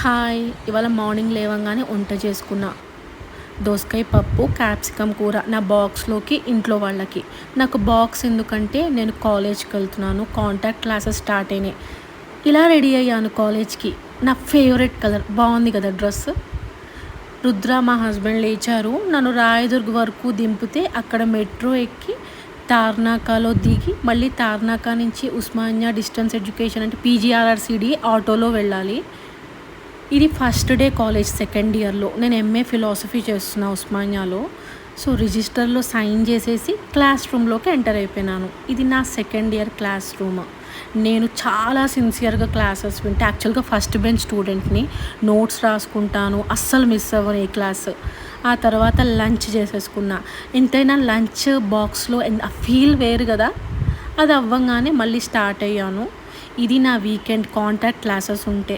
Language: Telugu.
హాయ్! ఇవాళ మార్నింగ్ లేవంగానే వంట చేసుకున్నా. దోసకాయ పప్పు, క్యాప్సికమ్ కూర నా బాక్స్‌లోకి ఇంట్లో వాళ్ళకి. నాకు బాక్స్ ఎందుకంటే నేను కాలేజ్‌కెళ్తున్నాను. కాంటాక్ట్ క్లాసెస్ స్టార్ట్ అయినాయి. ఇలా రెడీ అయ్యాను కాలేజ్‌కి. నా ఫేవరెట్ కలర్ బావుంది కదా డ్రెస్. రుద్ర మా హస్బెండ్ లేచారు. నన్ను రాయదుర్గ్ వరకు దింపితే అక్కడ మెట్రో ఎక్కి తార్నాకలో దిగి మళ్ళీ తార్నాక నుంచి ఉస్మానియా డిస్టెన్స్ ఎడ్యుకేషన్ అంటే పీజీఆర్ఆర్‌సీడీ ఆటోలో వెళ్ళాలి. ఇది ఫస్ట్ డే కాలేజ్ సెకండ్ ఇయర్‌లో. నేను ఎంఏ ఫిలాసఫీ చేస్తున్నా ఉస్మానియాలో. సో, రిజిస్టర్‌లో సైన్ చేసేసి క్లాస్ రూమ్‌లోకి ఎంటర్ అయిపోయినాను. ఇది నా సెకండ్ ఇయర్ క్లాస్ రూమ్. నేను చాలా సిన్సియర్‌గా క్లాసెస్ వింటా. యాక్చువల్‌గా ఫస్ట్ బెంచ్ స్టూడెంట్‌ని. నోట్స్ రాసుకుంటాను. అస్సలు మిస్ అవ్వను ఏ క్లాస్. ఆ తర్వాత లంచ్ చేసేసుకున్నా. ఎంతైనా లంచ్ బాక్స్‌లో ఆ ఫీల్ వేరు కదా! అది అవ్వంగానే మళ్ళీ స్టార్ట్ అయ్యాను. ఇది నా వీకెండ్ కాంటాక్ట్ క్లాసెస్ ఉంటే.